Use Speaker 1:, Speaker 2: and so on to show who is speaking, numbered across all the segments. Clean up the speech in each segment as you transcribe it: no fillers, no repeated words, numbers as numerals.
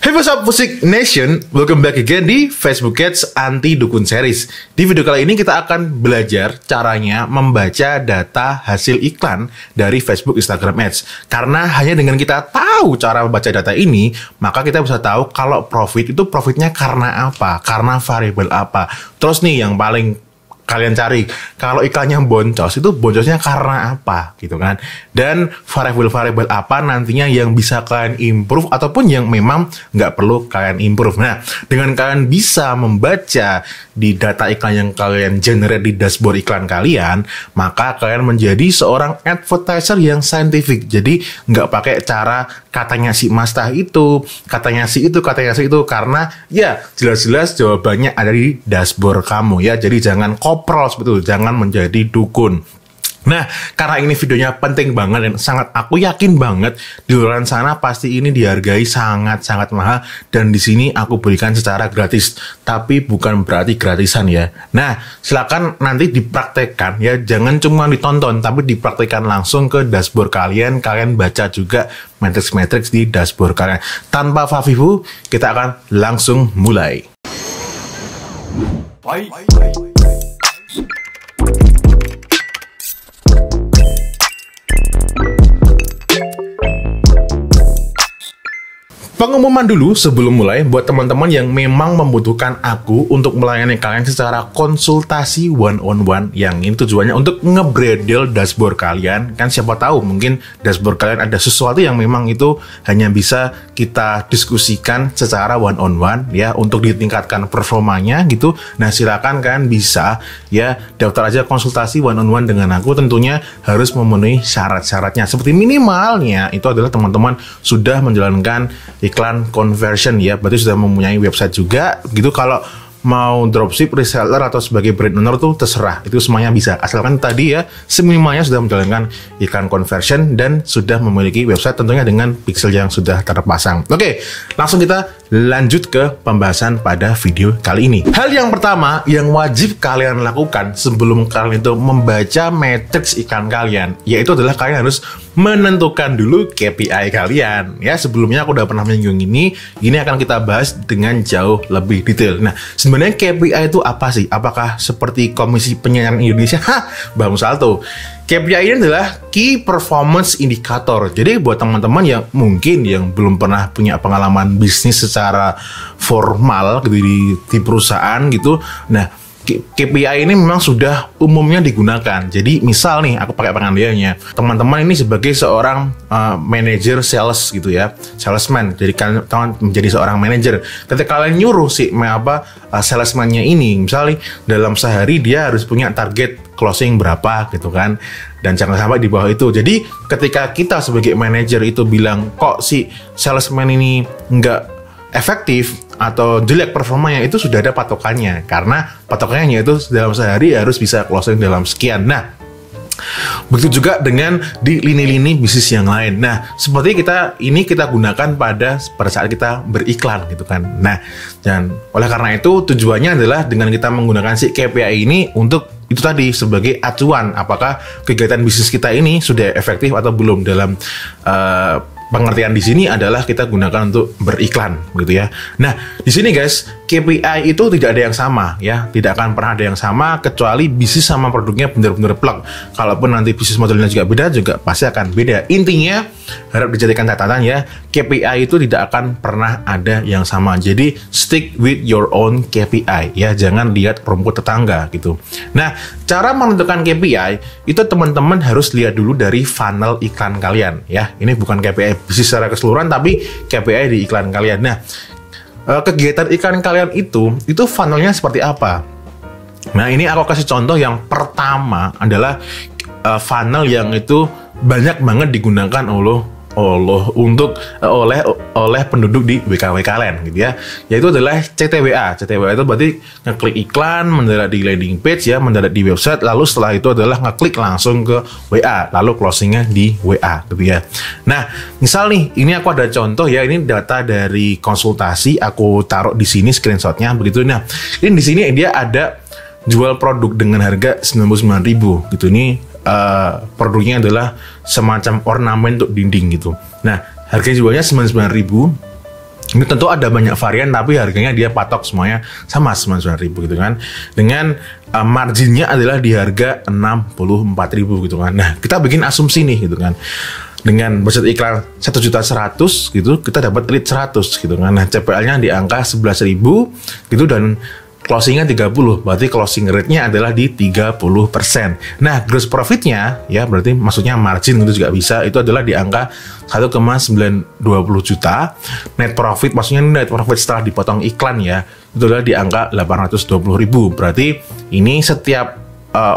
Speaker 1: Hey what's up Musik Nation, welcome back again di Facebook Ads Anti Dukun Series. Di video kali ini kita akan belajar caranya membaca data hasil iklan dari Facebook Instagram Ads. Karena hanya dengan kita tahu cara membaca data ini, maka kita bisa tahu kalau profit itu profitnya karena apa, karena variabel apa. Terus nih yang paling kalian cari, kalau iklannya boncos, itu boncosnya karena apa gitu kan. Dan variabel-variabel apa nantinya yang bisa kalian improve ataupun yang memang nggak perlu kalian improve. Nah, dengan kalian bisa membaca di data iklan yang kalian generate di dashboard iklan kalian, maka kalian menjadi seorang advertiser yang scientific. Jadi nggak pakai cara katanya si Mas Tah itu, katanya si itu, karena ya jelas-jelas jawabannya ada di dashboard kamu ya. Jadi jangan koprol seperti itu, jangan menjadi dukun. Nah, karena ini videonya penting banget dan sangat aku yakin banget di luar sana pasti ini dihargai sangat-sangat mahal, dan di sini aku berikan secara gratis. Tapi bukan berarti gratisan ya. Nah, silakan nanti dipraktekkan ya, jangan cuma ditonton tapi dipraktekkan langsung ke dashboard kalian. Kalian baca juga matrix-matrix di dashboard kalian. Tanpa fafifu, kita akan langsung mulai. Pengumuman dulu sebelum mulai buat teman-teman yang memang membutuhkan aku untuk melayani kalian secara konsultasi one-on-one, yang ini tujuannya untuk nge-bredel dashboard kalian. Kan siapa tahu mungkin dashboard kalian ada sesuatu yang memang itu hanya bisa kita diskusikan secara one-on-one ya, untuk ditingkatkan performanya gitu. Nah, silakan kalian bisa ya daftar aja konsultasi one-on-one dengan aku. Tentunya harus memenuhi syarat-syaratnya. Seperti minimalnya itu adalah teman-teman sudah menjalankan iklan conversion ya, berarti sudah mempunyai website juga gitu. Kalau mau dropship, reseller atau sebagai brand owner tuh terserah, itu semuanya bisa, asalkan tadi ya seminimalnya sudah menjalankan iklan conversion dan sudah memiliki website tentunya dengan pixel yang sudah terpasang. Oke, langsung kita lanjut ke pembahasan pada video kali ini. Hal yang pertama yang wajib kalian lakukan sebelum kalian itu membaca matrix iklan kalian, yaitu adalah kalian harus menentukan dulu KPI kalian ya. Sebelumnya aku udah pernah menyinggung ini akan kita bahas dengan jauh lebih detail. Nah, sebenarnya KPI itu apa sih? Apakah seperti Komisi Penyiaran Indonesia? Bang Salto. KPI ini adalah Key Performance Indicator. Jadi buat teman-teman yang mungkin yang belum pernah punya pengalaman bisnis secara formal gitu di perusahaan gitu, nah KPI ini memang sudah umumnya digunakan. Jadi misal nih aku pakai pengandiannya, teman-teman ini sebagai seorang manajer sales gitu ya, salesman. Jadi kalian menjadi seorang manajer. Ketika kalian nyuruh si salesman-nya ini, misalnya dalam sehari dia harus punya target closing berapa gitu kan, dan jangan sampai di bawah itu. Jadi ketika kita sebagai manajer itu bilang kok si salesman ini nggak efektif atau jelek performanya, itu sudah ada patokannya, karena patokannya itu dalam sehari harus bisa closing dalam sekian. Nah, begitu juga dengan di lini-lini bisnis yang lain. Nah, seperti kita gunakan pada saat kita beriklan gitu kan. Nah, dan oleh karena itu tujuannya adalah dengan kita menggunakan si KPI ini untuk itu tadi sebagai acuan apakah kegiatan bisnis kita ini sudah efektif atau belum. Dalam pengertian di sini adalah kita gunakan untuk beriklan gitu ya. Nah, di sini guys, KPI itu tidak ada yang sama ya, tidak akan pernah ada yang sama kecuali bisnis sama produknya benar-benar plug. Kalaupun nanti bisnis modelnya juga beda, juga pasti akan beda. Intinya harap dijadikan catatan ya, KPI itu tidak akan pernah ada yang sama. Jadi stick with your own KPI ya, jangan lihat rumput tetangga gitu. Nah, cara menentukan KPI itu teman-teman harus lihat dulu dari funnel iklan kalian ya. Ini bukan KPI bisnis secara keseluruhan, tapi KPI di iklan kalian. Nah, kegiatan iklan kalian itu funnelnya seperti apa? Nah, ini aku kasih contoh. Yang pertama adalah funnel yang itu banyak banget digunakan oleh penduduk di WKW kalian gitu ya, yaitu adalah CTWA. CTWA itu berarti ngeklik iklan, mendarat di landing page ya, mendarat di website, lalu setelah itu adalah ngeklik langsung ke WA, lalu closingnya di WA gitu ya. Nah, misal nih, ini aku ada contoh ya, ini data dari konsultasi, aku taruh di sini screenshotnya begitu. Nah, ini di sini dia ada jual produk dengan harga 99.000 gitu. Ini produknya adalah semacam ornamen untuk dinding gitu. Nah, harga jualnya 99.000. Ini tentu ada banyak varian, tapi harganya dia patok semuanya sama 99.000 gitu kan. Dengan marginnya adalah di harga 64.000 gitu kan. Nah, kita bikin asumsi nih gitu kan. Dengan budget iklan 1.100.000 gitu, kita dapat lead 100 gitu kan. Nah, CPL-nya di angka 11.000 gitu dan closingnya 30, berarti closing rate-nya adalah di 30%. Nah, gross profit-nya ya, berarti maksudnya margin itu juga bisa, itu adalah di angka 1,920 juta. Net profit, maksudnya net profit setelah dipotong iklan ya, itu adalah di angka 820.000. Berarti ini setiap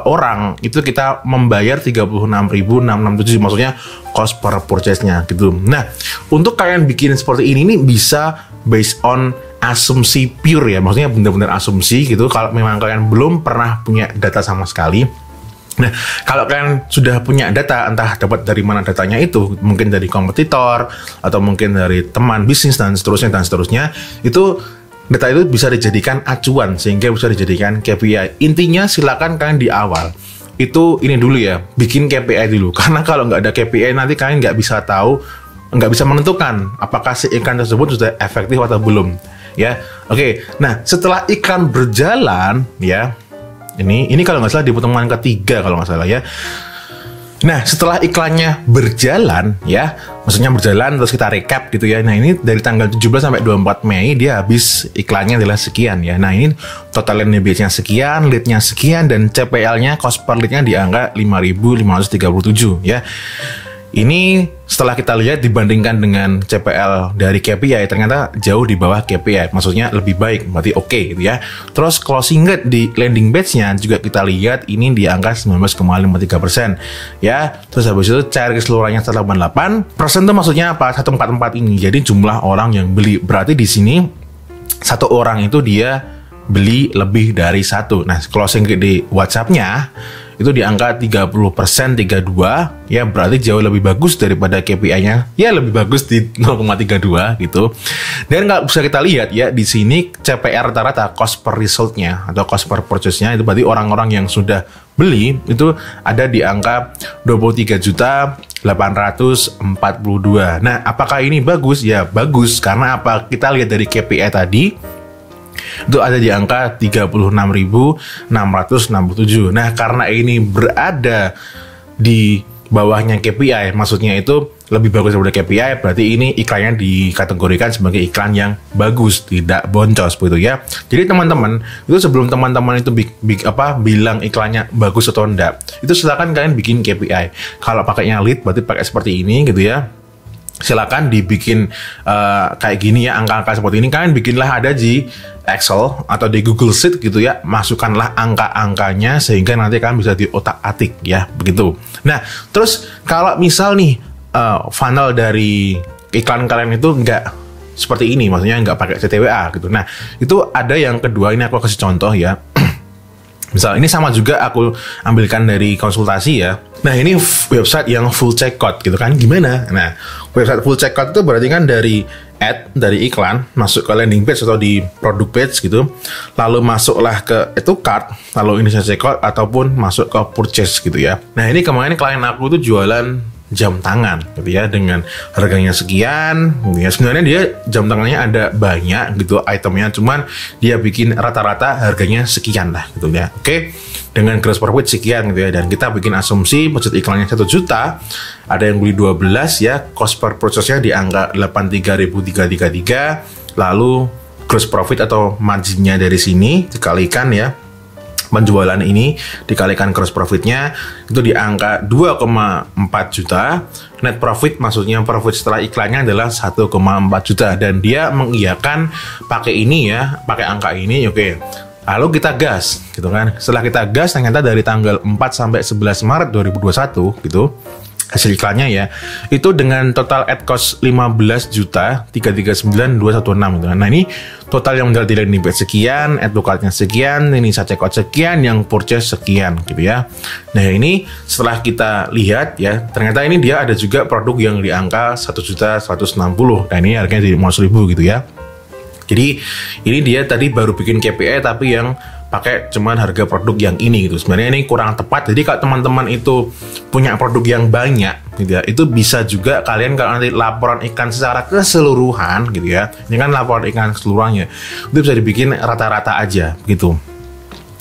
Speaker 1: orang itu kita membayar 36.667, maksudnya cost per purchase-nya gitu. Nah, untuk kalian bikin seperti ini nih bisa based on asumsi pure ya, maksudnya benar-benar asumsi gitu. Kalau memang kalian belum pernah punya data sama sekali. Nah, kalau kalian sudah punya data, entah dapat dari mana datanya itu, mungkin dari kompetitor atau mungkin dari teman bisnis dan seterusnya, itu data itu bisa dijadikan acuan sehingga bisa dijadikan KPI. Intinya silakan kalian di awal itu ini dulu ya, bikin KPI dulu. Karena kalau nggak ada KPI nanti kalian nggak bisa tahu, nggak bisa menentukan apakah si iklan tersebut sudah efektif atau belum. Ya, oke. Nah, setelah iklan berjalan, ya, ini kalau nggak salah di pertemuan ketiga kalau nggak salah ya. Nah, setelah iklannya berjalan, ya, maksudnya berjalan terus kita recap gitu ya. Nah, ini dari tanggal 17 sampai 24 Mei dia habis iklannya adalah sekian ya. Nah, ini total leadnya sekian, leadnya sekian, dan CPL-nya cost per leadnya di angka 5.537 ya. Ini setelah kita lihat dibandingkan dengan CPL dari KPI ternyata jauh di bawah KPI, maksudnya lebih baik, berarti oke gitu ya. Terus closing rate di landing page-nya juga kita lihat ini di angka 19,53% ya. Terus habis itu cair keseluruhannya 188%, itu maksudnya apa? 144 ini. Jadi jumlah orang yang beli, berarti di sini satu orang itu dia beli lebih dari satu. Nah, closing rate di WhatsApp-nya itu di angka 30%, 32 ya, berarti jauh lebih bagus daripada KPI-nya. Ya, lebih bagus di 0,32 gitu. Dan nggak bisa kita lihat ya di sini CPR rata-rata cost per result-nya atau cost per purchase-nya itu berarti orang-orang yang sudah beli itu ada di angka 23.842. Nah, apakah ini bagus? Ya, bagus karena apa? Kita lihat dari KPI tadi itu ada di angka 36.667. Nah, karena ini berada di bawahnya KPI, maksudnya itu lebih bagus daripada KPI, berarti ini iklannya dikategorikan sebagai iklan yang bagus, tidak boncos begitu ya. Jadi teman-teman, itu sebelum teman-teman itu bilang iklannya bagus atau enggak, itu silakan kalian bikin KPI. Kalau pakainya lead berarti pakai seperti ini gitu ya. Silakan dibikin kayak gini ya, angka-angka seperti ini kalian bikinlah ada di Excel atau di Google Sheet gitu ya, masukkanlah angka-angkanya sehingga nanti kalian bisa diotak-atik ya, begitu. Nah, terus kalau misal nih funnel dari iklan kalian itu nggak seperti ini, maksudnya nggak pakai CTWA gitu. Nah, itu ada yang kedua, ini aku kasih contoh ya. Misal ini sama juga aku ambilkan dari konsultasi ya. Nah, ini website yang full checkout gitu kan, gimana? Nah, website full checkout itu berarti kan dari ad, dari iklan masuk ke landing page atau di produk page gitu, lalu masuklah ke itu cart, lalu ini saya checkout ataupun masuk ke purchase gitu ya. Nah, ini kemarin klien aku tuh jualan jam tangan gitu ya, dengan harganya sekian gitu ya. Sebenarnya dia jam tangannya ada banyak gitu itemnya, cuman dia bikin rata-rata harganya sekian lah gitu ya. Oke, dengan gross profit sekian gitu ya, dan kita bikin asumsi budget iklannya 1 juta, ada yang beli 12 ya, cost per purchase-nya di angka 83.333, lalu gross profit atau marginnya dari sini dikalikan ya, penjualan ini dikalikan gross profitnya itu di angka 2,4 juta. Net profit, maksudnya profit setelah iklannya adalah 1,4 juta, dan dia mengiyakan pakai ini ya, pakai angka ini. Oke, lalu kita gas gitu kan. Setelah kita gas ternyata dari tanggal 4 sampai 11 Maret 2021 gitu hasil iklannya ya, itu dengan total ad cost 15.339.216 gitu. Nah, ini total yang mendarat di landing page sekian, ad to cart-nya sekian, ini saya checkout sekian, yang purchase sekian gitu ya. Nah, ini setelah kita lihat ya, ternyata ini dia ada juga produk yang di angka 1.160. Nah, ini harganya di 500.000 gitu ya. Jadi ini dia tadi baru bikin KPI tapi yang pakai cuman harga produk yang ini gitu. Sebenarnya ini kurang tepat. Jadi kalau teman-teman itu punya produk yang banyak gitu ya. Itu bisa juga kalian kalau nanti laporan iklan secara keseluruhan gitu ya. Ini kan laporan iklan keseluruhannya. Itu bisa dibikin rata-rata aja gitu.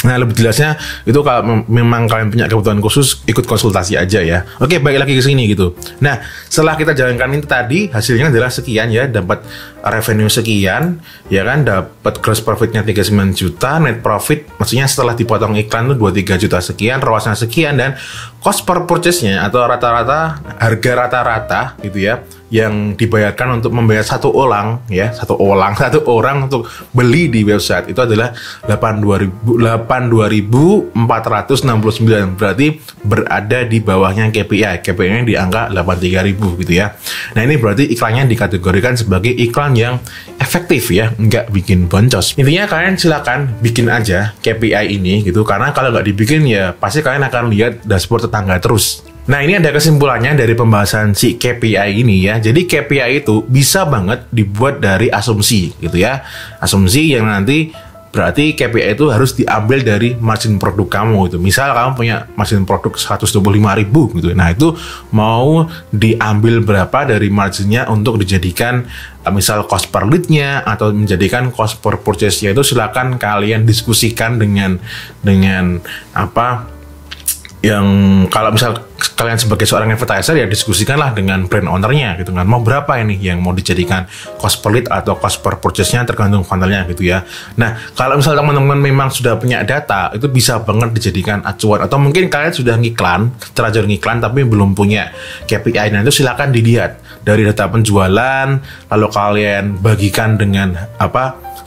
Speaker 1: Nah, lebih jelasnya itu kalau memang kalian punya kebutuhan khusus, ikut konsultasi aja ya. Oke, balik lagi ke sini gitu. Nah, setelah kita jalankan ini tadi, hasilnya adalah sekian ya, dapat revenue sekian, ya kan, dapat gross profitnya 39 juta, net profit, maksudnya setelah dipotong iklan itu 23 juta sekian, ROAS-nya sekian, dan cost per purchase-nya atau rata-rata, harga rata-rata gitu ya, yang dibayarkan untuk membayar satu orang untuk beli di website itu adalah 82.469, berarti berada di bawahnya KPI. KPI-nya di angka 83.000 gitu ya. Nah, ini berarti iklannya dikategorikan sebagai iklan yang efektif ya, nggak bikin boncos. Intinya kalian silakan bikin aja KPI ini gitu, karena kalau nggak dibikin ya pasti kalian akan lihat dashboard tetangga terus. Nah, ini ada kesimpulannya dari pembahasan si KPI ini ya. Jadi KPI itu bisa banget dibuat dari asumsi gitu ya. Asumsi yang nanti berarti KPI itu harus diambil dari margin produk kamu gitu. Misal kamu punya margin produk 125.000 gitu. Nah, itu mau diambil berapa dari marginnya untuk dijadikan misal cost per lead-nya atau menjadikan cost per purchase-nya, itu silakan kalian diskusikan dengan apa yang kalau misal kalian sebagai seorang advertiser ya diskusikanlah dengan brand owner-nya gitu kan, mau berapa ini yang mau dijadikan cost per lead atau cost per purchase-nya tergantung funnel-nya gitu ya. Nah, kalau misal teman-teman memang sudah punya data, itu bisa banget dijadikan acuan, atau mungkin kalian sudah ngiklan, terlanjur ngiklan tapi belum punya KPI. Nah, itu silakan dilihat dari data penjualan, lalu kalian bagikan dengan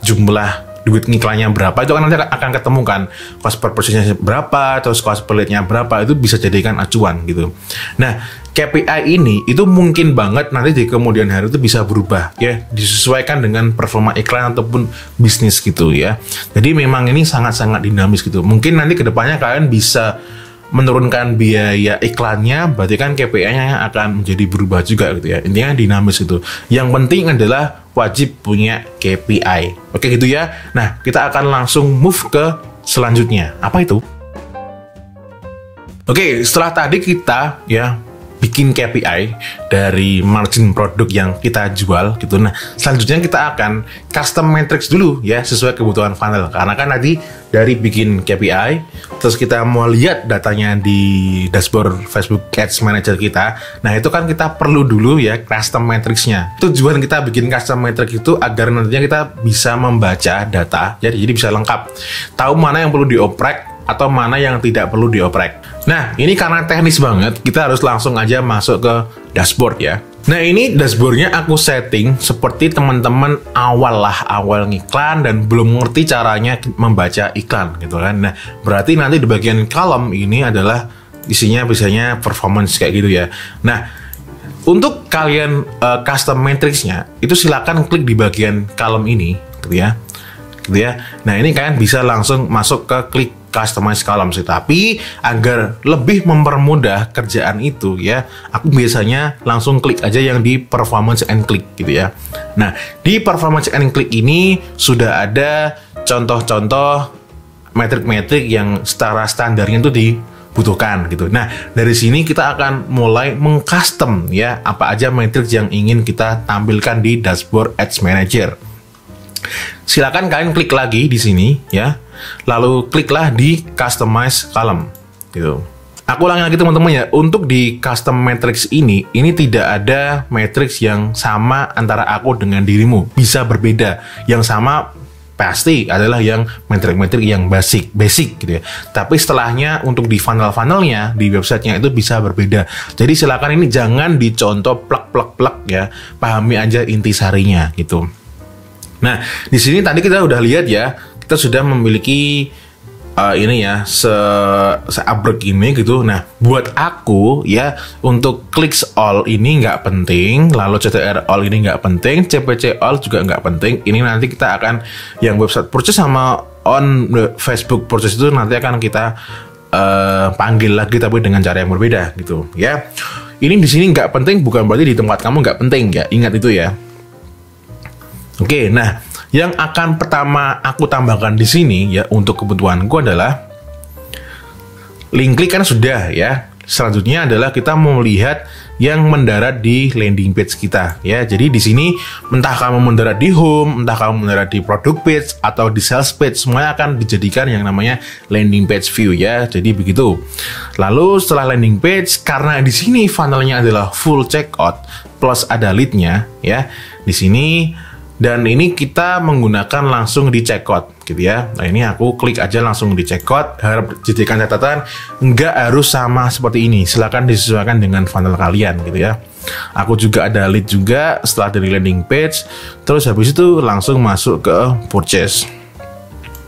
Speaker 1: jumlah duit ngiklannya berapa, itu kan nanti akan ketemukan cost per purchase-nya berapa, terus cost per lead-nya berapa, itu bisa jadikan acuan gitu. Nah, KPI ini itu mungkin banget nanti di kemudian hari itu bisa berubah ya, disesuaikan dengan performa iklan ataupun bisnis gitu ya. Jadi memang ini sangat-sangat dinamis gitu. Mungkin nanti kedepannya kalian bisa menurunkan biaya iklannya, berarti kan KPI-nya akan menjadi berubah juga gitu ya. Intinya dinamis gitu. Yang penting adalah wajib punya KPI. Oke gitu ya. Nah, kita akan langsung move ke selanjutnya. Apa itu? Oke, setelah tadi kita ya bikin KPI dari margin produk yang kita jual gitu. Nah, selanjutnya kita akan custom matrix dulu ya, sesuai kebutuhan funnel. Karena kan tadi dari bikin KPI, terus kita mau lihat datanya di dashboard Facebook Ads Manager kita. Nah, itu kan kita perlu dulu ya custom matrix-nya. Tujuan kita bikin custom matrix itu agar nantinya kita bisa membaca data, jadi bisa lengkap. Tahu mana yang perlu dioprek atau mana yang tidak perlu dioprek. Nah, ini karena teknis banget, kita harus langsung aja masuk ke dashboard ya. Nah, ini dashboardnya aku setting seperti teman-teman awal ngiklan dan belum ngerti caranya membaca iklan gitu kan. Nah, berarti nanti di bagian kolom ini adalah isinya biasanya performance kayak gitu ya. Nah, untuk kalian custom matrix-nya itu silakan klik di bagian kolom ini gitu ya. Nah, ini kalian bisa langsung masuk ke klik customize column sih. Tapi agar lebih mempermudah kerjaan itu ya, aku biasanya langsung klik aja yang di performance and click gitu ya. Nah, di performance and click ini sudah ada contoh-contoh metrik-metrik yang secara standarnya itu dibutuhkan gitu. Nah, dari sini kita akan mulai mengcustom ya apa aja metrik yang ingin kita tampilkan di dashboard Ads Manager. Silakan kalian klik lagi di sini ya, lalu kliklah di customize column gitu. Aku ulangi lagi teman-teman ya, untuk di custom matrix ini tidak ada matrix yang sama antara aku dengan dirimu, bisa berbeda. Yang sama pasti adalah yang metrik-metrik yang basic gitu ya. Tapi setelahnya untuk di funnel-funnelnya di websitenya itu bisa berbeda. Jadi silakan ini jangan dicontoh plek ya, pahami aja intisarinya gitu. Nah, di sini tadi kita udah lihat ya, kita sudah memiliki ini ya, seabrek ini gitu. Nah, buat aku ya, untuk clicks all ini nggak penting, lalu CTR all ini nggak penting, CPC all juga nggak penting. Ini nanti kita akan yang website purchase sama on Facebook purchase itu nanti akan kita panggil lagi tapi dengan cara yang berbeda gitu ya. Ini di sini nggak penting bukan berarti di tempat kamu nggak penting ya, ingat itu ya. Oke, nah yang akan pertama aku tambahkan di sini ya untuk kebutuhanku adalah link klik kan sudah ya. Selanjutnya adalah kita mau lihat yang mendarat di landing page kita ya. Jadi di sini entah kamu mendarat di home, entah kamu mendarat di product page atau di sales page, semuanya akan dijadikan yang namanya landing page view ya. Jadi begitu. Lalu setelah landing page, karena di sini funnelnya adalah full checkout plus ada lead-nya ya di sini. Dan ini kita menggunakan langsung di checkout gitu ya. Nah ini aku klik aja langsung di checkout. Harap jadikan catatan, nggak harus sama seperti ini. Silahkan disesuaikan dengan funnel kalian gitu ya. Aku juga ada lead juga setelah dari landing page. Terus habis itu langsung masuk ke purchase.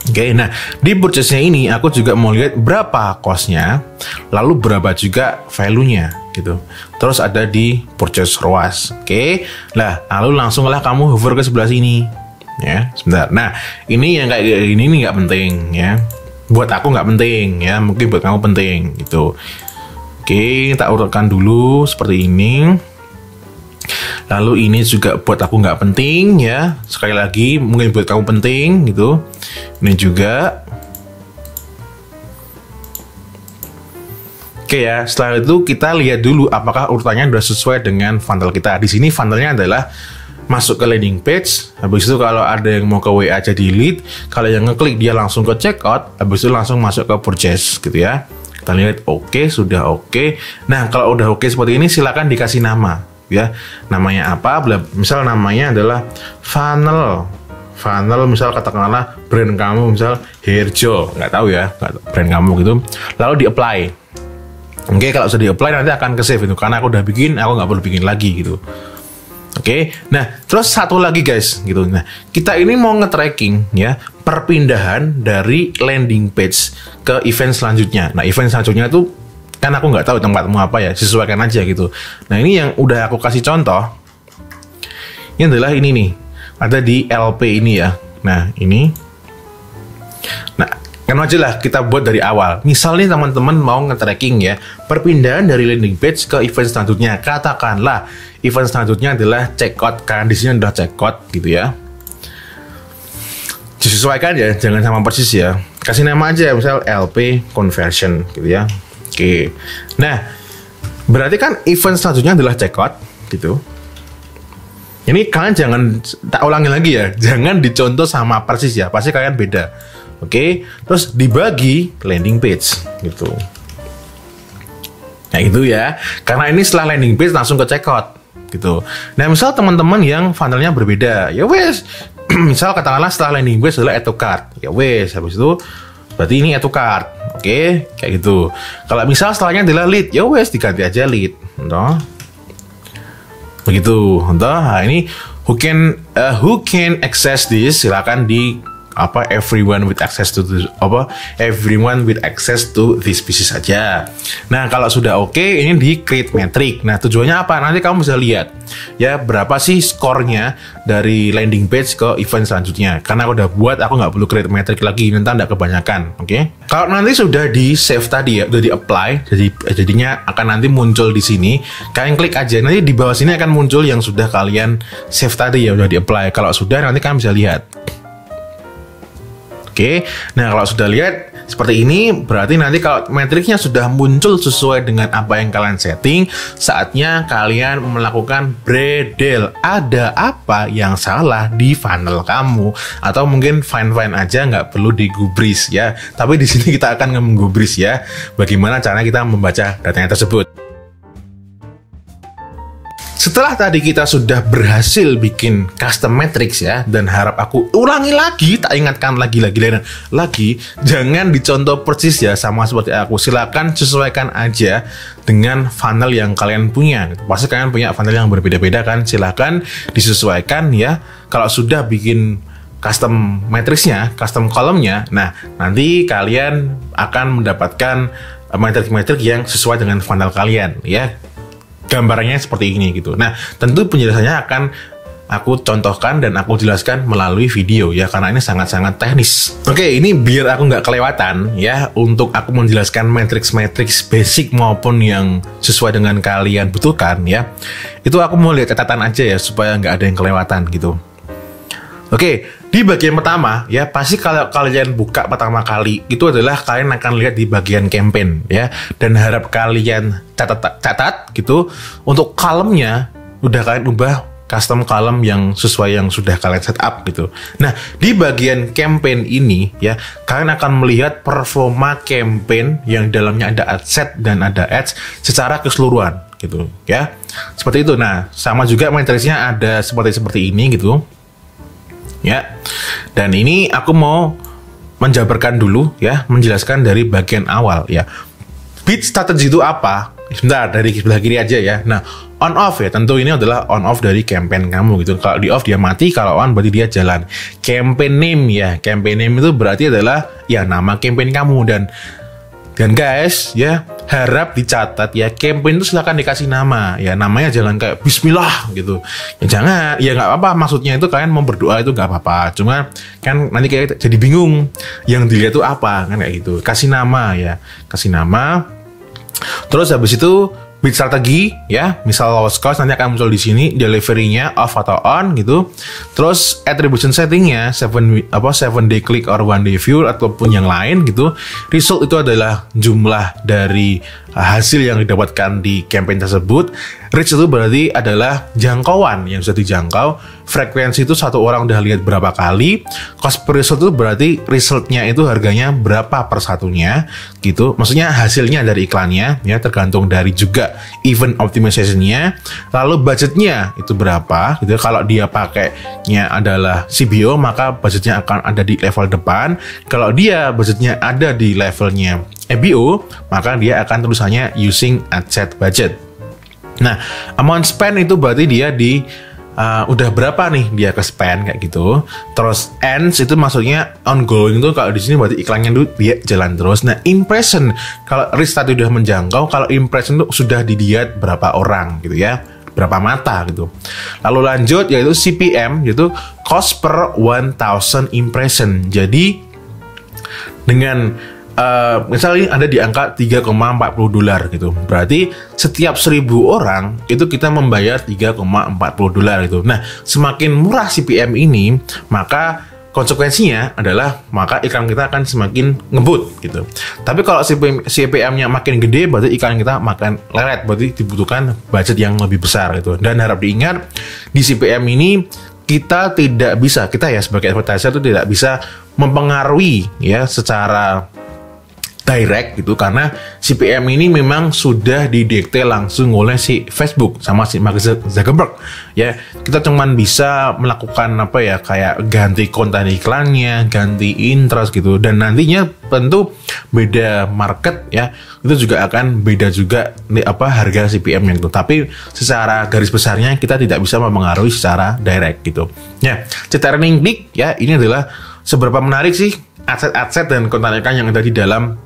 Speaker 1: Oke, nah di purchase-nya ini aku juga mau lihat berapa cost-nya, lalu berapa juga value-nya gitu. Terus ada di purchase ROAS. Oke, nah lalu langsunglah kamu hover ke sebelah sini ya. Sebentar. Nah ini yang kayak gini ini nggak penting ya. Buat aku nggak penting ya, mungkin buat kamu penting gitu. Oke, tak urutkan dulu seperti ini. Lalu ini juga buat aku nggak penting ya. Sekali lagi mungkin buat kamu penting gitu. Ini juga. Oke ya, setelah itu kita lihat dulu apakah urutannya sudah sesuai dengan funnel kita. Di sini funnelnya adalah masuk ke landing page. Habis itu kalau ada yang mau ke WA jadi lead, kalau yang ngeklik dia langsung ke checkout, habis itu langsung masuk ke purchase gitu ya. Kita lihat oke, sudah oke. Nah, kalau udah oke seperti ini silakan dikasih nama. Ya, namanya apa? Misal namanya adalah funnel misal katakanlah brand kamu misal Hairjo, nggak tahu ya brand kamu gitu, lalu di apply. Oke, kalau sudah di apply nanti akan ke save itu, karena aku udah bikin, aku nggak perlu bikin lagi gitu. Oke, nah terus satu lagi guys gitu, nah kita ini mau nge-tracking ya perpindahan dari landing page ke event selanjutnya. Nah event selanjutnya itu kan aku nggak tahu tempatmu apa ya, sesuaikan aja gitu. Nah ini yang udah aku kasih contoh, ini adalah ini nih, ada di LP ini ya. Nah ini, nah kan aja lah kita buat dari awal. Misalnya teman-teman mau nge-tracking ya perpindahan dari landing page ke event selanjutnya. Katakanlah event selanjutnya adalah checkout, karena di sini udah checkout gitu ya. Disesuaikan ya, jangan sama persis ya. Kasih nama aja misal LP conversion gitu ya. Oke, nah berarti kan event selanjutnya adalah checkout gitu. Ini kalian jangan, tak ulangi lagi ya, jangan dicontoh sama persis ya, pasti kalian beda. Oke, terus dibagi landing page gitu. Nah itu ya, karena ini setelah landing page langsung ke checkout gitu. Nah misal teman-teman yang funnelnya berbeda, ya wes, misal katakanlah setelah landing page adalah add to cart, ya wes, habis itu berarti ini add to cart. Oke, kayak gitu. Kalau misal setelahnya adalah lead, ya wes diganti aja lead. Entah. Begitu. Entah. Nah, ini who can access this, silakan di everyone with access to this, everyone with access to this pieces saja. Nah, kalau sudah oke, ini di create metric. Nah, tujuannya apa? Nanti kamu bisa lihat ya berapa sih skornya dari landing page ke event selanjutnya. Karena aku udah buat, aku nggak perlu create metric lagi, nanti nggak kebanyakan. Oke? Kalau nanti sudah di save tadi ya, udah di apply, jadinya akan nanti muncul di sini. Kalian klik aja, nanti di bawah sini akan muncul yang sudah kalian save tadi ya, udah di apply. Kalau sudah, nanti kalian bisa lihat. Oke, nah kalau sudah lihat seperti ini, berarti nanti kalau metriknya sudah muncul sesuai dengan apa yang kalian setting, saatnya kalian melakukan bredel. Ada apa yang salah di funnel kamu? Atau mungkin fine-fine aja, nggak perlu digubris ya. Tapi di sini kita akan menggubris ya, bagaimana cara kita membaca datanya tersebut. Setelah tadi kita sudah berhasil bikin custom matrix ya, dan harap aku ulangi lagi, tak ingatkan lagi, jangan dicontoh persis ya sama seperti aku. Silakan sesuaikan aja dengan funnel yang kalian punya. Pasti kalian punya funnel yang berbeda-beda kan, silakan disesuaikan ya. Kalau sudah bikin custom matrixnya, custom kolomnya, nah nanti kalian akan mendapatkan metrik-metrik yang sesuai dengan funnel kalian ya. Gambarannya seperti ini gitu. Nah, tentu penjelasannya akan aku contohkan dan aku jelaskan melalui video ya, karena ini sangat-sangat teknis. Oke, ini biar aku nggak kelewatan ya, untuk aku menjelaskan matrix-matrix basic maupun yang sesuai dengan kalian butuhkan ya. Itu aku mau lihat catatan aja ya, supaya nggak ada yang kelewatan gitu. Oke, di bagian pertama ya pasti kalau kalian buka pertama kali itu adalah kalian akan lihat di bagian campaign ya, dan harap kalian catat gitu untuk column-nya udah kalian ubah custom column yang sesuai yang sudah kalian setup gitu. Nah, di bagian campaign ini ya, kalian akan melihat performa campaign yang dalamnya ada ad set dan ada ads secara keseluruhan gitu ya. Seperti itu. Nah, sama juga matriksnya ada seperti ini gitu. Ya. Dan ini aku mau menjabarkan dulu ya, menjelaskan dari bagian awal ya. Bid strategy itu apa? Sebentar, dari sebelah kiri aja ya. Nah, on off ya, tentu ini adalah on off dari campaign kamu gitu. Kalau di off dia mati, kalau on berarti dia jalan. Campaign name ya, campaign name itu berarti adalah ya nama campaign kamu. Dan guys ya, harap dicatat ya, campaign itu silahkan dikasih nama ya, namanya jangan kayak Bismillah gitu ya, jangan ya, nggak apa-apa, maksudnya itu kalian mau berdoa itu nggak apa-apa, cuma kan nanti kayak jadi bingung yang dilihat itu apa kan, kayak gitu. Kasih nama ya, kasih nama. Terus habis itu bid strategi ya, misal loss cost nanti akan muncul di sini, delivery-nya off atau on gitu. Terus attribution setting-nya 7 day click or 1 day view ataupun yang lain gitu. Result itu adalah jumlah dari hasil yang didapatkan di campaign tersebut. Reach itu berarti adalah jangkauan yang sudah dijangkau. Frekuensi itu satu orang udah lihat berapa kali. Cost per result itu berarti resultnya itu harganya berapa per satunya gitu. Maksudnya hasilnya dari iklannya ya, tergantung dari juga event optimization-nya. Lalu budgetnya itu berapa gitu. Kalau dia pakainya adalah CBO, maka budgetnya akan ada di level depan. Kalau dia budgetnya ada di levelnya EBO, maka dia akan tulisannya using ad set budget. Nah, amount spend itu berarti dia di udah berapa nih dia ke spend kayak gitu. Terus ends itu maksudnya ongoing itu, kalau di sini berarti iklannya dulu dia jalan terus. Nah, impression kalau reach tadi udah menjangkau, kalau impression itu sudah dilihat berapa orang gitu ya, berapa mata gitu. Lalu lanjut yaitu CPM, yaitu cost per 1000 impression. Jadi dengan misalnya ada di angka $3,40 gitu. Berarti setiap 1000 orang itu kita membayar $3,40 gitu. Nah, semakin murah CPM ini, maka konsekuensinya adalah maka iklan kita akan semakin ngebut gitu. Tapi kalau CPM-nya makin gede, berarti iklan kita makin leret, berarti dibutuhkan budget yang lebih besar gitu. Dan harap diingat di CPM ini kita ya sebagai advertiser itu tidak bisa mempengaruhi ya secara direct gitu, karena CPM ini memang sudah didikte langsung oleh si Facebook sama si Mark Zuckerberg ya. Kita cuman bisa melakukan apa ya, kayak ganti konten iklannya, ganti interest gitu, dan nantinya tentu beda market ya, itu juga akan beda juga harga CPM-nya itu. Tapi secara garis besarnya kita tidak bisa mempengaruhi secara direct gitu ya. Cerita running click ya, ini adalah seberapa menarik sih aset-aset dan konten iklan yang ada di dalam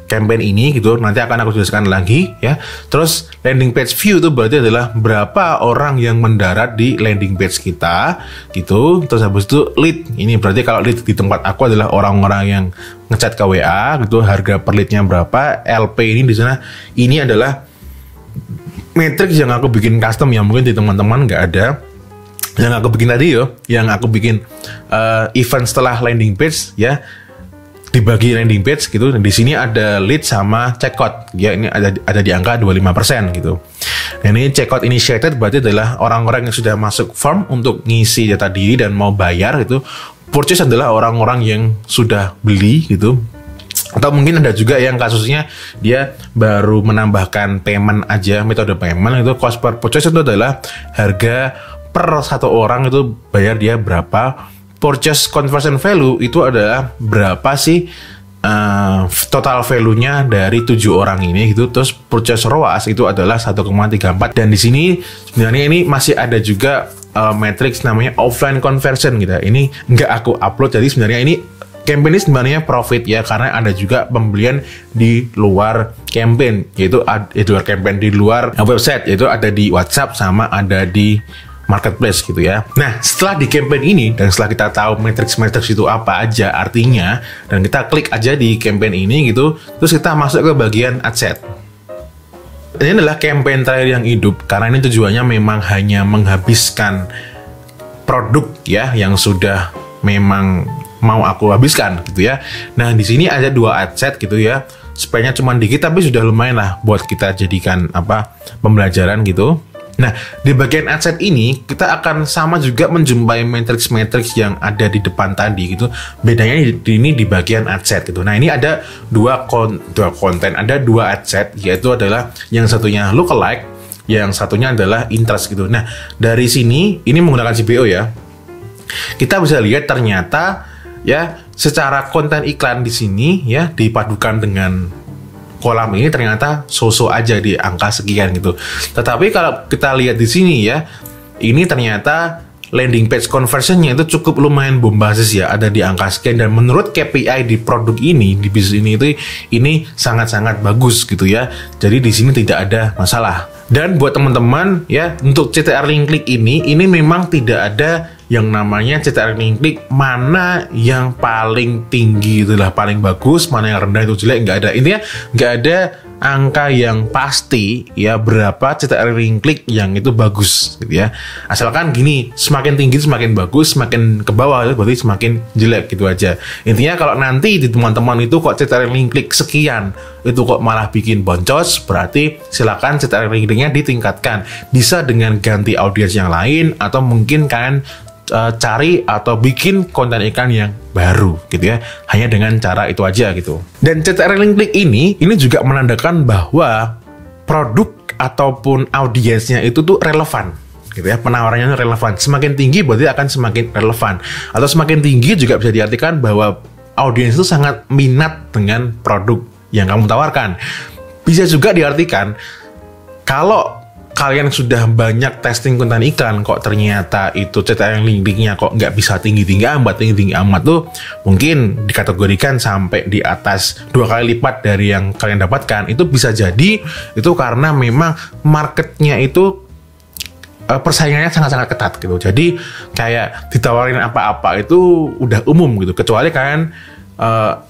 Speaker 1: campaign ini gitu. Nanti akan aku jelaskan lagi ya. Terus landing page view itu berarti adalah berapa orang yang mendarat di landing page kita gitu. Terus habis itu lead, ini berarti kalau lead di tempat aku adalah orang-orang yang ngechat ke WA gitu, harga per leadnya berapa. LP ini di sana, ini adalah matrix yang aku bikin custom yang mungkin di teman-teman nggak ada. Yang aku bikin tadi yang aku bikin event setelah landing page ya, dibagi landing page gitu. Di sini ada lead sama checkout ya, ini ada di angka 25% gitu. Dan ini checkout initiated berarti adalah orang-orang yang sudah masuk form untuk ngisi data diri dan mau bayar gitu. Purchase adalah orang-orang yang sudah beli gitu. Atau mungkin ada juga yang kasusnya dia baru menambahkan payment aja, metode payment itu. Cost per purchase itu adalah harga per satu orang itu bayar dia berapa. Purchase conversion value itu adalah berapa sih total value-nya dari 7 orang ini gitu. Terus purchase ROAS itu adalah 1,34. Dan di sini sebenarnya ini masih ada juga matrix namanya offline conversion gitu. Ini nggak aku upload, jadi sebenarnya ini campaign ini sebenarnya profit ya, karena ada juga pembelian di luar campaign, yaitu di luar campaign, di luar website, yaitu ada di WhatsApp sama ada di marketplace gitu ya. Nah, setelah di campaign ini dan setelah kita tahu matrix itu apa aja artinya, dan kita klik aja di campaign ini gitu, terus kita masuk ke bagian ad set. Ini adalah campaign terakhir yang hidup, karena ini tujuannya memang hanya menghabiskan produk ya yang sudah memang mau aku habiskan gitu ya. Nah, di sini ada 2 ad set gitu ya. Spendnya cuma dikit tapi sudah lumayan lah buat kita jadikan pembelajaran gitu. Nah, di bagian ad set ini kita akan sama juga menjumpai matrix-matrix yang ada di depan tadi gitu. Bedanya ini di bagian ad set gitu. Nah, ini ada dua konten, ada 2 ad set, yaitu adalah yang satunya lookalike, yang satunya adalah interest gitu. Nah, dari sini ini menggunakan CPO ya. Kita bisa lihat ternyata ya secara konten iklan di sini ya dipadukan dengan kolam ini ternyata so-so aja di angka sekian gitu. Tetapi kalau kita lihat di sini ya, ini ternyata landing page conversionnya itu cukup lumayan bombastis ya, ada di angka sekian, dan menurut KPI di produk ini, di bisnis ini sangat-sangat bagus gitu ya. Jadi di sini tidak ada masalah. Dan buat teman-teman ya, untuk CTR link klik ini memang tidak ada yang namanya CTR link klik mana yang paling tinggi itulah paling bagus, mana yang rendah itu jelek, nggak ada. Intinya nggak ada angka yang pasti ya berapa CTR link klik yang itu bagus gitu ya. Asalkan gini, semakin tinggi semakin bagus, semakin ke bawah itu berarti semakin jelek gitu aja. Intinya kalau nanti di teman-teman itu kok CTR link klik sekian itu kok malah bikin boncos, berarti silakan CTR link kliknya ditingkatkan. Bisa dengan ganti audiens yang lain, atau mungkin kalian cari atau bikin konten iklan yang baru gitu ya, hanya dengan cara itu aja gitu. Dan CTR link klik ini juga menandakan bahwa produk ataupun audiensnya itu tuh relevan gitu ya, penawarannya relevan. Semakin tinggi berarti akan semakin relevan, atau semakin tinggi juga bisa diartikan bahwa audiens itu sangat minat dengan produk yang kamu tawarkan. Bisa juga diartikan kalau kalian sudah banyak testing konten iklan kok ternyata itu CTR link kliknya kok nggak bisa tinggi-tinggi amat tuh mungkin dikategorikan sampai di atas 2 kali lipat dari yang kalian dapatkan. Itu bisa jadi itu karena memang marketnya itu persaingannya sangat-sangat ketat gitu. Jadi kayak ditawarin apa-apa itu udah umum gitu, kecuali kalian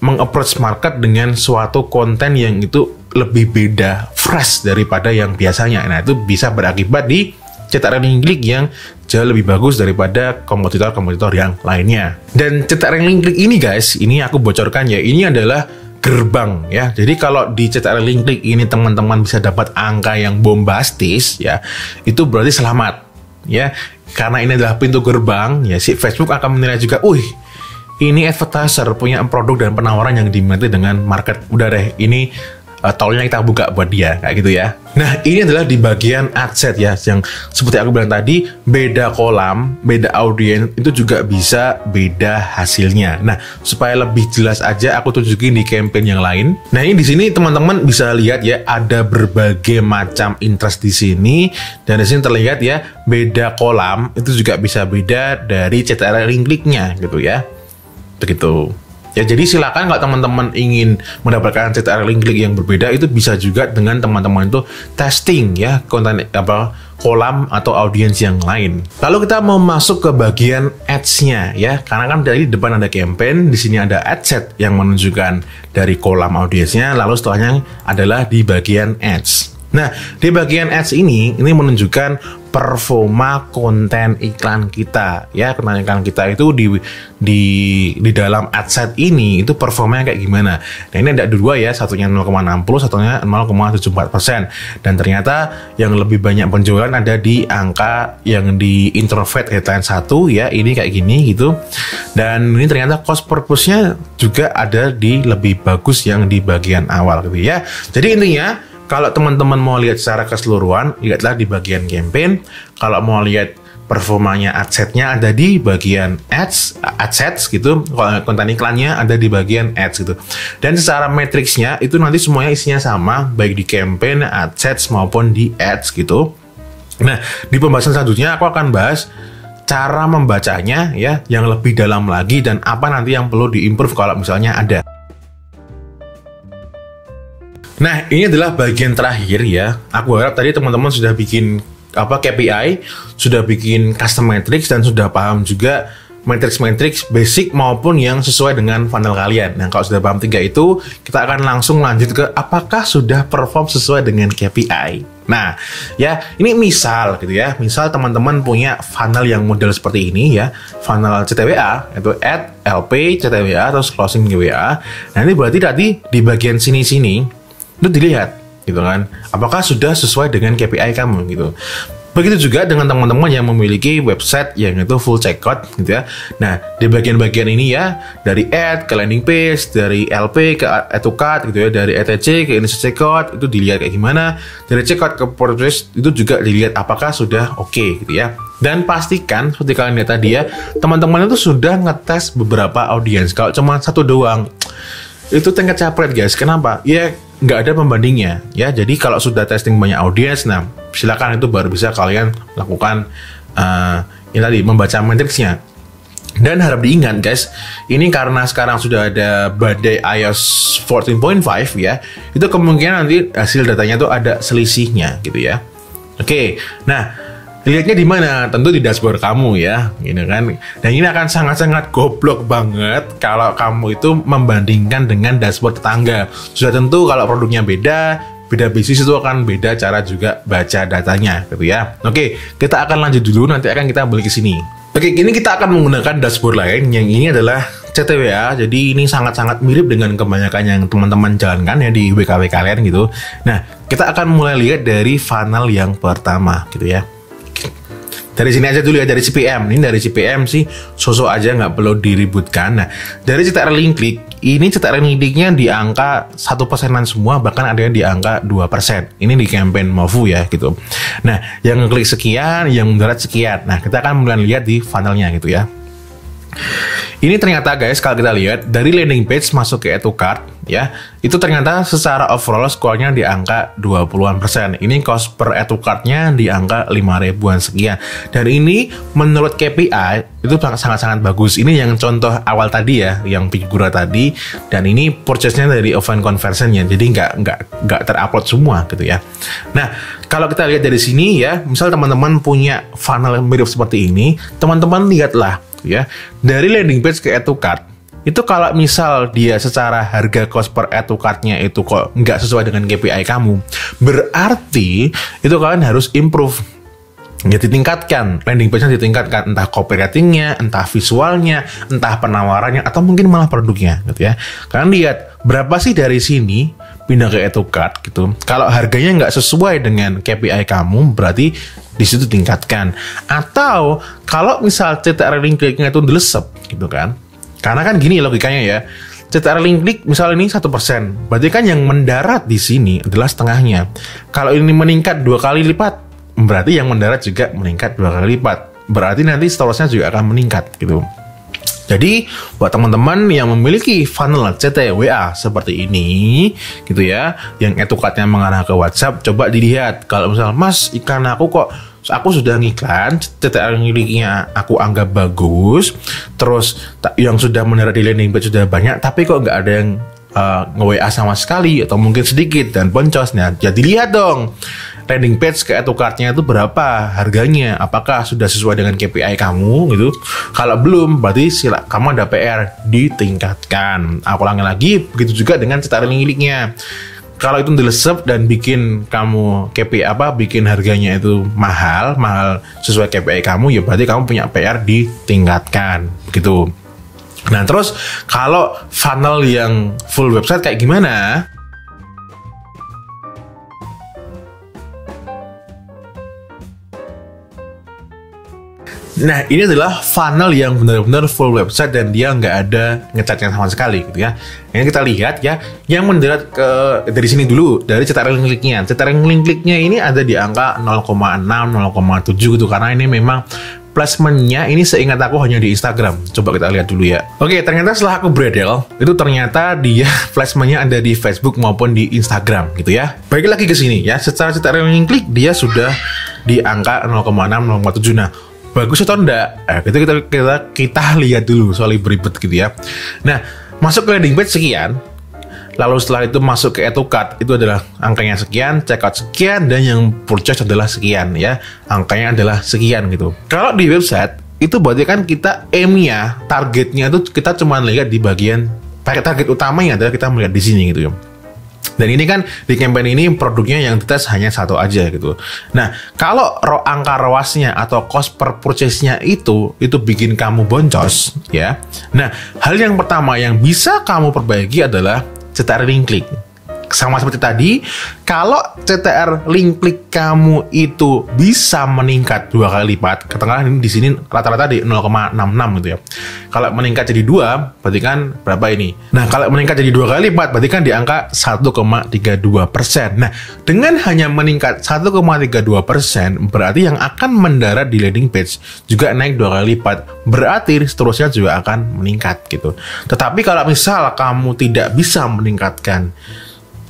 Speaker 1: meng-approach market dengan suatu konten yang itu lebih beda, fresh daripada yang biasanya. Nah, itu bisa berakibat di CTR link klik yang jauh lebih bagus daripada kompetitor-kompetitor yang lainnya. Dan CTR link klik ini guys, ini aku bocorkan ya, ini adalah gerbang ya. Jadi kalau di CTR link klik ini teman-teman bisa dapat angka yang bombastis ya, itu berarti selamat ya. Karena ini adalah pintu gerbang ya, si Facebook akan menilai juga, ini advertiser punya produk dan penawaran yang diminati dengan market. Udah deh, ini tolnya kita buka buat dia, kayak gitu ya. Nah, ini adalah di bagian ad set ya, yang seperti aku bilang tadi, beda kolam, beda audiens, itu juga bisa beda hasilnya. Nah, supaya lebih jelas aja, aku tunjukin di campaign yang lain. Nah, ini di sini teman-teman bisa lihat ya, ada berbagai macam interest di sini, dan di sini terlihat ya, beda kolam itu juga bisa beda dari CTR link kliknya gitu ya. Begitu. Ya, jadi silakan kalau teman-teman ingin mendapatkan CTR link klik yang berbeda, itu bisa juga dengan teman-teman itu testing ya konten kolam atau audiens yang lain. Lalu kita mau masuk ke bagian ads-nya ya, karena kan dari depan ada campaign, di sini ada ad set yang menunjukkan dari kolam audiensnya, lalu setelahnya adalah di bagian ads. Nah, di bagian ads ini menunjukkan performa konten iklan kita ya. Konten iklan kita itu di dalam ad set ini itu performanya kayak gimana. Nah, ini ada 2 ya, satunya 0,60, satunya 0,74%. Dan ternyata yang lebih banyak penjualan ada di angka yang di introvert headline 1 ya, ini kayak gini gitu. Dan ini ternyata cost purpose-nya juga ada di lebih bagus yang di bagian awal gitu ya. Jadi intinya, kalau teman-teman mau lihat secara keseluruhan, lihatlah di bagian campaign. Kalau mau lihat performanya ad setnya ada di bagian adsets gitu. Kalau konten iklannya ada di bagian ads gitu. Dan secara matriksnya itu nanti semuanya isinya sama, baik di campaign, adsets maupun di ads gitu. Nah, di pembahasan selanjutnya aku akan bahas cara membacanya ya, yang lebih dalam lagi, dan apa nanti yang perlu diimprove kalau misalnya ada. Nah, ini adalah bagian terakhir ya. Aku harap tadi teman-teman sudah bikin KPI, sudah bikin custom matrix, dan sudah paham juga matrix basic maupun yang sesuai dengan funnel kalian. Nah, kalau sudah paham 3 itu, kita akan langsung lanjut ke apakah sudah perform sesuai dengan KPI. Nah, ya ini misal gitu ya. Misal teman-teman punya funnel yang model seperti ini ya. Funnel CTWA, yaitu add, LP, CTWA, terus closing WA. Nah, ini berarti tadi di bagian sini-sini itu dilihat gitu kan. Apakah sudah sesuai dengan KPI kamu gitu. Begitu juga dengan teman-teman yang memiliki website yang itu full checkout gitu ya. Nah, di bagian-bagian ini ya, dari add ke landing page, dari LP ke add to cart gitu ya, dari ETC ke initial checkout itu dilihat kayak gimana, dari checkout ke purchase itu juga dilihat apakah sudah oke gitu ya. Dan pastikan seperti kalian lihat tadi ya, teman-teman itu sudah ngetes beberapa audiens. Kalau cuma satu doang, itu tingkat capret guys. Kenapa? Ya nggak ada pembandingnya ya. Jadi kalau sudah testing banyak audiens, nah silakan itu baru bisa kalian lakukan ini tadi membaca matriksnya. Dan harap diingat guys, ini karena sekarang sudah ada badai iOS 14.5 ya, itu kemungkinan nanti hasil datanya tuh ada selisihnya gitu ya. Oke, nah lihatnya di mana? Tentu di dashboard kamu ya, gitu kan. Dan ini akan sangat-sangat goblok banget kalau kamu itu membandingkan dengan dashboard tetangga. Sudah tentu kalau produknya beda bisnis itu akan beda cara juga baca datanya, gitu ya. Oke, kita akan lanjut dulu, nanti akan kita balik ke sini. Oke, kini kita akan menggunakan dashboard lain, yang ini adalah CTWA. Jadi ini sangat-sangat mirip dengan kebanyakan yang teman-teman jalankan ya di WKW kalian gitu. Nah, kita akan mulai lihat dari funnel yang pertama, gitu ya. Dari sini aja dulu ya, dari CPM. Ini dari CPM sih sosok aja, nggak perlu diributkan. Nah, dari cetak link klik, ini cetak link kliknya di angka 1%-an semua, bahkan ada yang di angka 2%. Ini di campaign Movu ya gitu. Nah, yang ngeklik sekian, yang mendarat sekian. Nah, kita akan mulai lihat di funnelnya gitu ya. Ini ternyata guys, kalau kita lihat dari landing page masuk ke add to cart ya, itu ternyata secara overall skornya di angka 20-an%. Ini cost per add to cart-nya di angka 5.000-an sekian. Dan ini menurut KPI itu sangat-sangat bagus. Ini yang contoh awal tadi ya, yang figura tadi, dan ini purchase-nya dari offline conversion-nya. Jadi nggak terupload semua gitu ya. Nah, kalau kita lihat dari sini ya, misal teman-teman punya funnel mirip seperti ini, teman-teman lihatlah ya, dari landing page ke add to cart itu kalau misal dia secara harga cost per add to cart-nya itu kok nggak sesuai dengan KPI kamu, berarti itu kalian harus improve ya, ditingkatkan landing page-nya, ditingkatkan entah copywriting-nya, entah visualnya, entah penawarannya, atau mungkin malah produknya gitu ya. Kalian lihat berapa sih dari sini pindah ke add to cart gitu. Kalau harganya nggak sesuai dengan KPI kamu, berarti di situ tingkatkan. Atau kalau misal cetak link kliknya itu dilesep gitu kan. Karena kan gini logikanya ya. Cetak link klik misal ini 1%, berarti kan yang mendarat di sini adalah setengahnya. Kalau ini meningkat 2 kali lipat, berarti yang mendarat juga meningkat 2 kali lipat. Berarti nanti seterusnya juga akan meningkat gitu. Jadi buat teman-teman yang memiliki funnel CTWA seperti ini gitu ya, yang add to cart-nya mengarah ke WhatsApp, coba dilihat. Kalau misal Mas, iklan aku sudah ngiklan, CTR miliknya aku anggap bagus, terus yang sudah mendarat di landing page sudah banyak, tapi kok nggak ada yang nge-WA sama sekali atau mungkin sedikit dan boncosnya. Jadi lihat dong landing page ke add to cart-nya itu berapa harganya, apakah sudah sesuai dengan KPI kamu gitu. Kalau belum, berarti kamu ada PR, ditingkatkan. Aku ulangi lagi, begitu juga dengan cetak link-nya. Kalau itu dilesep dan bikin kamu KPI bikin harganya itu mahal sesuai KPI kamu, ya berarti kamu punya PR, ditingkatkan begitu. Nah, terus kalau funnel yang full website kayak gimana? Nah, ini adalah funnel yang benar-benar full website dan dia nggak ada ngecatnya sama sekali gitu ya. Ini kita lihat ya, yang mendarat dari sini dulu, dari cetak link kliknya. Cetak link kliknya ini ada di angka 0,6, 0,7 gitu, karena ini memang placementnya ini seingat aku hanya di Instagram. Coba kita lihat dulu ya. Oke, ternyata setelah aku bredel, itu ternyata dia placementnya ada di Facebook maupun di Instagram gitu ya. Balik lagi ke sini ya, secara cetak link klik dia sudah di angka 0,6, 0,7. Nah, bagus atau enggak? Kita lihat dulu soal beribet gitu ya. Nah, masuk ke landing page sekian, lalu setelah itu masuk ke add to cart, itu adalah angkanya sekian, checkout sekian, dan yang purchase adalah sekian ya, angkanya adalah sekian gitu. Kalau di website itu berarti kan kita aim-nya, targetnya itu kita cuma lihat di bagian target utamanya adalah kita melihat di sini gitu ya. Dan ini kan di campaign ini produknya yang dites hanya satu aja gitu. Nah, kalau angka ROAS-nya atau cost per purchase-nya itu bikin kamu boncos ya. Nah, hal yang pertama yang bisa kamu perbaiki adalah CTR link klik. Sama seperti tadi, kalau CTR link klik kamu itu bisa meningkat 2 kali lipat, katakanlah ini di sini rata-rata di 0,66 gitu ya. Kalau meningkat jadi 2, berarti kan berapa ini? Nah, kalau meningkat jadi 2 kali lipat, berarti kan di angka 1,32%. Nah, dengan hanya meningkat 1,32%, berarti yang akan mendarat di landing page juga naik 2 kali lipat. Berarti seterusnya juga akan meningkat gitu. Tetapi kalau misal kamu tidak bisa meningkatkan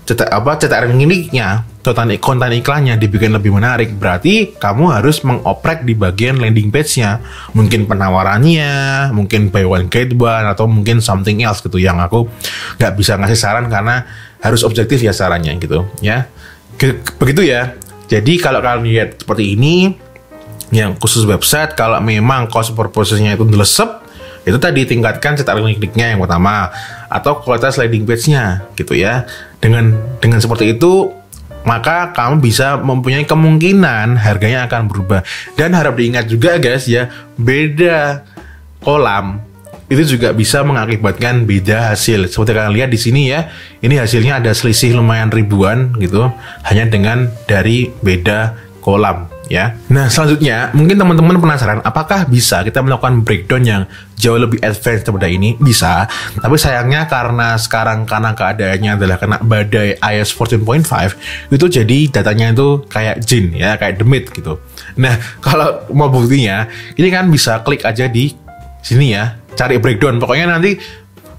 Speaker 1: CTR miliknya, konten iklannya dibikin lebih menarik, berarti kamu harus mengoprek di bagian landing page-nya, mungkin penawarannya, mungkin buy one get one, atau mungkin something else gitu, yang aku nggak bisa ngasih saran karena harus objektif ya sarannya gitu ya. Begitu ya. Jadi kalau kalian lihat seperti ini yang khusus website, kalau memang cost per purchase-nya itu ngelesep, itu tadi tingkatkan CTR link kliknya yang pertama, atau kualitas landing page-nya gitu ya. Dengan seperti itu, maka kamu bisa mempunyai kemungkinan harganya akan berubah. Dan harap diingat juga guys ya, beda kolam itu juga bisa mengakibatkan beda hasil. Seperti kalian lihat di sini ya, ini hasilnya ada selisih lumayan ribuan gitu, hanya dengan dari beda kolam ya. Nah, selanjutnya mungkin teman-teman penasaran apakah bisa kita melakukan breakdown yang jauh lebih advance daripada ini? Bisa, tapi sayangnya karena sekarang keadaannya adalah kena badai iOS 14.5, itu jadi datanya itu kayak jin ya, kayak demit gitu. Nah, kalau mau buktinya, ini kan bisa klik aja di sini ya, cari breakdown. Pokoknya nanti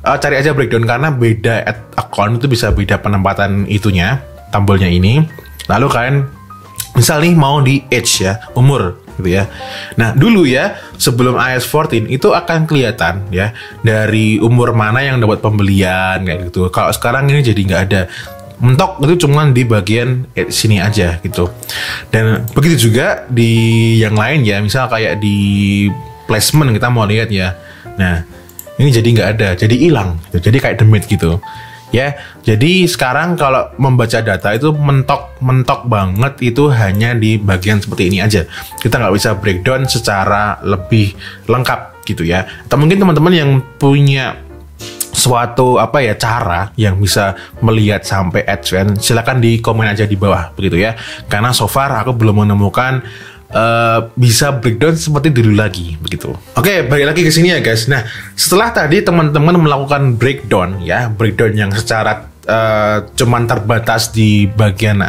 Speaker 1: cari aja breakdown, karena beda account itu bisa beda penempatan itunya, tabelnya ini. Lalu kalian misal nih mau di age ya, umur gitu ya. Nah, dulu ya sebelum iOS 14 itu akan kelihatan ya dari umur mana yang dapat pembelian kayak gitu. Kalau sekarang ini jadi nggak ada, mentok itu cuma di bagian sini aja gitu. Dan begitu juga di yang lain ya, misal kayak di placement kita mau lihat ya. Nah, ini jadi nggak ada, jadi hilang gitu. Jadi kayak demit gitu ya. Jadi sekarang kalau membaca data itu mentok banget, itu hanya di bagian seperti ini aja. Kita nggak bisa breakdown secara lebih lengkap gitu ya. Atau mungkin teman-teman yang punya suatu cara yang bisa melihat sampai advance, silakan di komen aja di bawah begitu ya. Karena so far aku belum menemukan bisa breakdown seperti dulu lagi begitu. Oke, balik lagi ke sini ya guys. Nah, setelah tadi teman-teman melakukan breakdown ya, breakdown yang secara cuman terbatas di bagian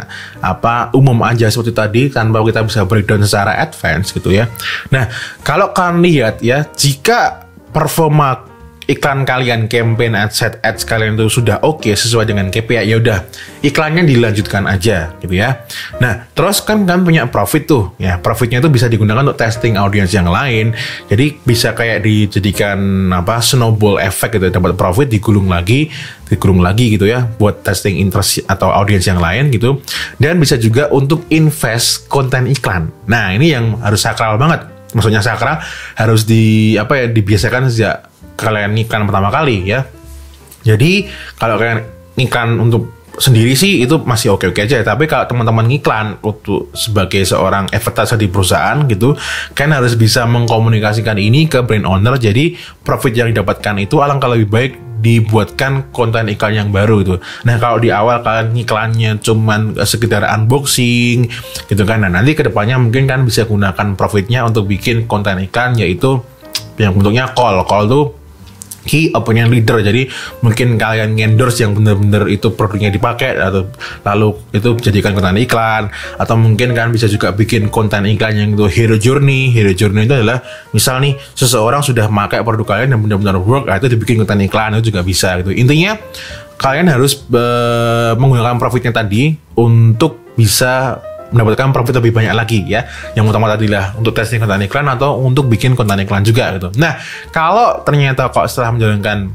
Speaker 1: umum aja seperti tadi, tanpa kita bisa breakdown secara advance gitu ya. Nah, kalau kalian lihat ya, jika performa iklan kalian, campaign ads kalian itu sudah oke sesuai dengan KPI, ya udah iklannya dilanjutkan aja gitu ya. Nah, terus kan punya profit tuh ya, profitnya itu bisa digunakan untuk testing audiens yang lain. Jadi bisa kayak dijadikan snowball effect gitu, dapat profit digulung lagi gitu ya, buat testing interest atau audiens yang lain gitu. Dan bisa juga untuk invest konten iklan. Nah, ini yang harus sakral banget. Maksudnya sakral harus dibiasakan sejak kalian iklan pertama kali ya. Jadi kalau kalian iklan untuk sendiri sih itu masih oke-oke aja, tapi kalau teman-teman ngiklan untuk sebagai seorang advertiser di perusahaan gitu, kan harus bisa mengkomunikasikan ini ke brand owner. Jadi profit yang didapatkan itu alangkah lebih baik dibuatkan konten iklan yang baru itu. Nah, kalau di awal kalian iklannya cuman sekedar unboxing gitu kan, nah nanti kedepannya mungkin kan bisa gunakan profitnya untuk bikin konten iklan, yaitu yang bentuknya call tuh key opinion leader. Jadi mungkin kalian endorse yang benar-benar itu produknya dipakai, atau lalu itu jadikan konten iklan. Atau mungkin kan bisa juga bikin konten iklan yang itu hero journey itu adalah misal nih seseorang sudah pakai produk kalian dan benar-benar work, itu dibikin konten iklan, itu juga bisa gitu. Intinya kalian harus menggunakan profitnya tadi untuk bisa mendapatkan profit lebih banyak lagi ya. Yang utama tadi lah untuk testing konten iklan atau untuk bikin konten iklan juga gitu. Nah, kalau ternyata kok setelah menjalankan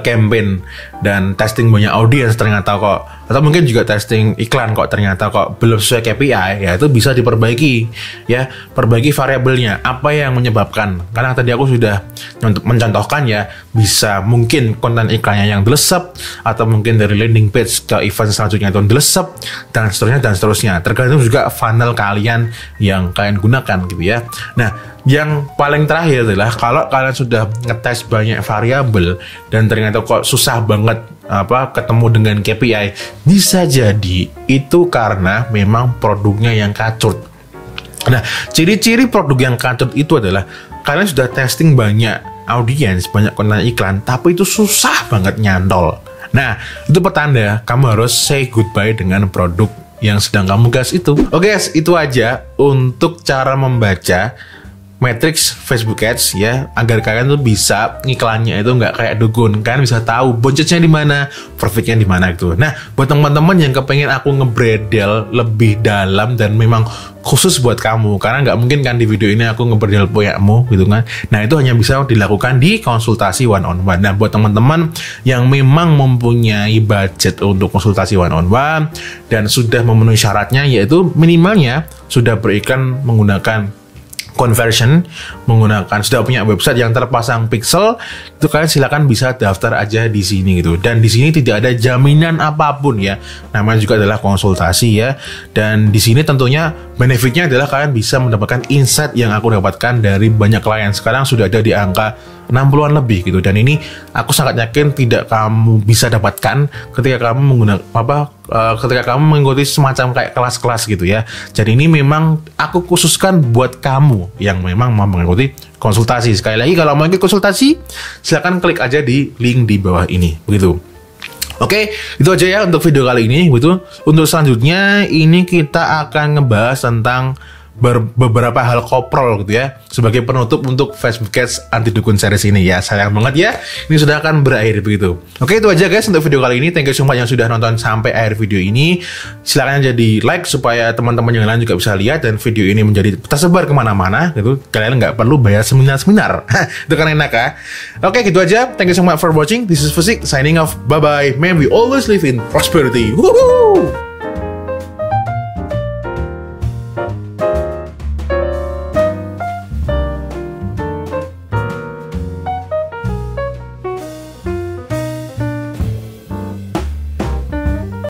Speaker 1: campaign dan testing banyak audiens ternyata kok atau mungkin juga testing iklan kok ternyata kok belum sesuai KPI, ya itu bisa diperbaiki ya, perbaiki variabelnya apa yang menyebabkan. Karena tadi aku sudah mencontohkan ya, bisa mungkin konten iklannya yang delesep, atau mungkin dari landing page ke event selanjutnya itu delesep, dan seterusnya tergantung juga funnel kalian yang kalian gunakan gitu ya. Nah, yang paling terakhir adalah kalau kalian sudah ngetes banyak variabel dan ternyata kok susah banget ketemu dengan KPI, bisa jadi itu karena memang produknya yang kacut. Nah, ciri-ciri produk yang kacut itu adalah kalian sudah testing banyak audiens, banyak konten iklan, tapi itu susah banget nyantol. Nah, itu petanda kamu harus say goodbye dengan produk yang sedang kamu gas itu. Oke guys, itu aja untuk cara membaca matrix Facebook Ads ya, agar kalian tuh bisa iklannya itu nggak kayak dukun. Kalian bisa tahu budgetnya di mana, profitnya di mana gitu. Nah, buat teman-teman yang kepengen aku ngebredel lebih dalam dan memang khusus buat kamu, karena nggak mungkin kan di video ini aku ngebredel puyamu gitu kan. Nah, itu hanya bisa dilakukan di konsultasi one on one. Nah, buat teman-teman yang memang mempunyai budget untuk konsultasi one on one dan sudah memenuhi syaratnya, yaitu minimalnya sudah beriklan menggunakan conversion, menggunakan sudah punya website yang terpasang pixel, itu kalian silakan bisa daftar aja di sini gitu. Dan di sini tidak ada jaminan apapun ya. Namanya juga adalah konsultasi ya. Dan di sini tentunya benefitnya adalah kalian bisa mendapatkan insight yang aku dapatkan dari banyak klien. Sekarang sudah ada di angka 60-an lebih gitu. Dan ini aku sangat yakin tidak kamu bisa dapatkan ketika kamu menggunakan ketika kamu mengikuti semacam kayak kelas-kelas gitu ya. Jadi ini memang aku khususkan buat kamu yang memang mau mengikuti konsultasi. Sekali lagi, kalau mau ikut konsultasi, silakan klik aja di link di bawah ini, begitu. Oke, itu aja ya untuk video kali ini, begitu. Untuk selanjutnya, ini kita akan ngebahas tentang beberapa hal koprol gitu ya, sebagai penutup untuk Facebook Ads anti dukun series ini ya. Sayang banget ya, ini sudah akan berakhir begitu. Oke, itu aja guys untuk video kali ini. Thank you so much yang sudah nonton sampai akhir video ini. Silahkan aja di like supaya teman-teman yang lain juga bisa lihat dan video ini menjadi tersebar kemana-mana gitu. Kalian nggak perlu bayar seminar-seminar. Itu kan enak ya. Oke, gitu aja. Thank you so much for watching. This is Fusik signing off. Bye bye. May we always live in prosperity. Woohoo!